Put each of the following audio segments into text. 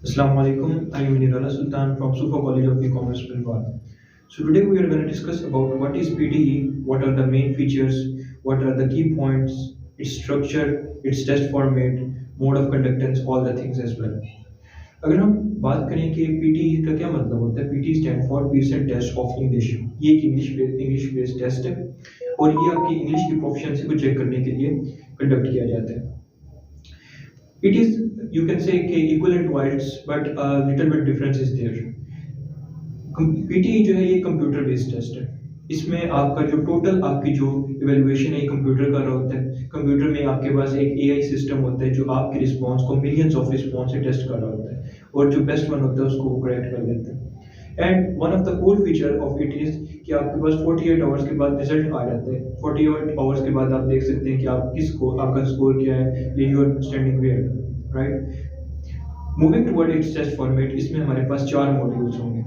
Assalamu alaikum. I am Nirala Sultan from Sufa College of E-Commerce, Bilbao. So today we are going to discuss about what is PTE, what are the main features, what are the key points, its structure, its test format, mode of conductance, all the things as well. अगर हम बात करें कि PTE का क्या मतलब होता है, PTE stand for Pearson test of English. ये एक इंग्लिश बेस्ड टेस्ट है और ये आपकी इंग्लिश की प्रोफिशिएंसी को चेक करने के लिए कंडक्ट किया जाता है। It is, you can say, equivalent to IELTS, but a little bit difference is there. PTE जो है ये कंप्यूटर बेस्ड टेस्ट है। इसमें आपका जो टोटल आपकी जो इवेल्युएशन है ये कंप्यूटर कर रहा होता है। कंप्यूटर में आपके पास एक AI सिस्टम होता है जो आपके रिस्पॉन्स को मिलियंस ऑफ रिस्पॉन्स से टेस्ट कर रहा होता है और जो बेस्ट वन होता है उसको वो करेक्ट कर देता है। And one of the cool feature of it is कि आपके पास 48 आवर्स के बाद रिजल्ट आ जाता है। 48 आवर्स के बाद आप देख सकते हैं कि आप आपका स्कोर क्या है, ये you are standing where, right. Moving toward its test format, इसमें हमारे पास 4 मॉड्यूल्स होंगे।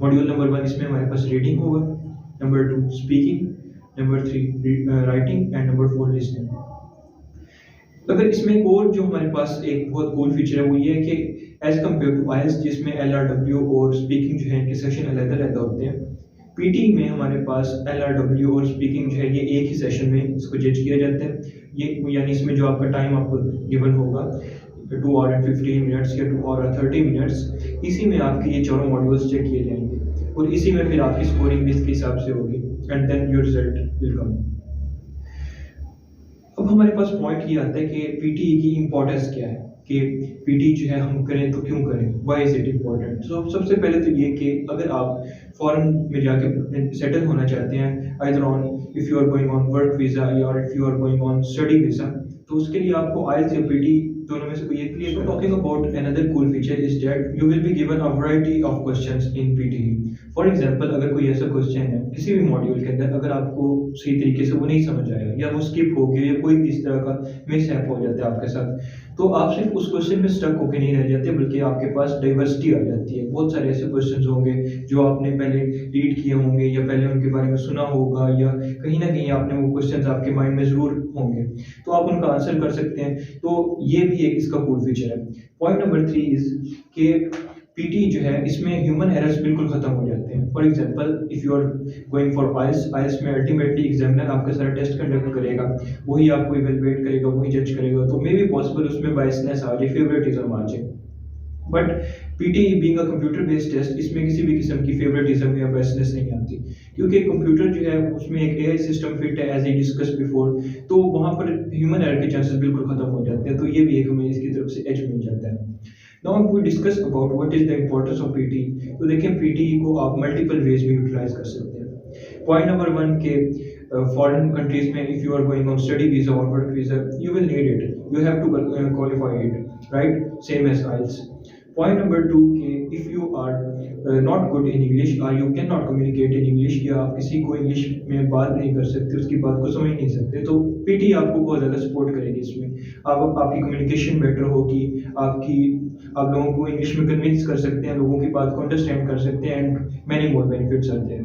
मॉड्यूल नंबर 1 इसमें हमारे पास रीडिंग होगा, number 2 speaking, number 3 writing and number 4 listening. अगर इसमें एक और जो हमारे पास एक बहुत कूल फीचर है वो ये है कि एज कम्पेयर टू IELTS जिसमें LRW और स्पीकिंग जो है इनके सेशन अलग-अलग होते हैं, PTE में हमारे पास LRW और स्पीकिंग जो है ये एक ही सेशन में इसको जज किया जाता है। ये यानी इसमें जो आपका टाइम आपको गिवन होगा 2 आवर एंड 15 मिनट्स या 2 आवर 30 मिनट्स, इसी में आपके ये चारों मॉड्यूल्स चेक किए जाएंगे और इसी में फिर आपकी स्कोरिंग भी इसके हिसाब से होगी and then your result will come. अब हमारे पास पॉइंट ये आता है कि PTE की इम्पोर्टेंस क्या है, कि PTE जो है हम करें तो क्यों करें, व्हाई इज इट इम्पोर्टेंट। सो सबसे पहले तो ये कि अगर आप फॉरेन में जाके सेटल होना चाहते हैं, either on if you are going on work visa या if you are going on study visa, तो उसके लिए आपको IELTS या PTE दोनों में से कोई एक clear. Talking about another cool feature is that you will be given a variety of questions in PTE। For example अगर कोई ऐसा क्वेश्चन है किसी भी मॉड्यूल के अंदर, अगर आपको सही तरीके से वो नहीं समझ आया या वो स्किप हो गया या कोई भी इस तरह का मिसहैप हो जाता है आपके साथ, तो आप सिर्फ उस क्वेश्चन में स्टक होकर नहीं रह जाते बल्कि आपके पास डाइवर्सिटी आ जाती है। बहुत सारे ऐसे क्वेश्चंस होंगे जो आपने पहले रीड किए होंगे या पहले उनके बारे में सुना होगा या कहीं ना कहीं आपने वो क्वेश्चंस आपके माइंड में ज़रूर होंगे, तो आप उनका आंसर कर सकते हैं। तो ये भी एक इसका कूल फीचर है। पॉइंट नंबर 3 इज कि PTE जो है इसमें ह्यूमन एरर्स बिल्कुल खत्म हो जाते हैं। For example if you are going for IELTS में अल्टीमेटली एग्जामिनर आपका सारा टेस्ट कंडक्ट करेगा, वही आपको इवेलुएट करेगा, वही जज करेगा, तो मे बी पॉसिबल उसमें बायसनेस आ जाए, फेवरेटिज्म आ जाए। But PTE being a computer based test, इसमें किसी भी किस्म की फेवरेटिज्म या बायसनेस नहीं आती क्योंकि कंप्यूटर जो है उसमें एक AI सिस्टम फिट है एज ए डिस्कस बिफोर, तो वहाँ पर ह्यूमन एरर के चांसेस बिल्कुल खत्म हो जाते हैं। तो ये भी एक हमें इसकी तरफ से एज मिल जाता है। Now we discuss about what is the importance of PTE। तो देखिए PTE को आप मल्टीपल वेज में यूटिलाइज कर सकते हैं। पॉइंट नंबर 1 के फॉरेन कंट्रीज में if you are going on study visa और work visa you will need it, you have to qualify it, right, same as IELTS। Point number 2 के if you are not good in English और you can not communicate in English, या आप किसी को English में बात नहीं कर सकते, उसकी बात को समझ नहीं सकते, तो PTE आपको बहुत ज़्यादा सपोर्ट करेगी इसमें। आपकी कम्युनिकेशन बेटर होगी, आप लोगों को इंग्लिश में कन्विंस कर सकते हैं, लोगों की बात को अंडरस्टैंड कर सकते हैं and many more benefits are there.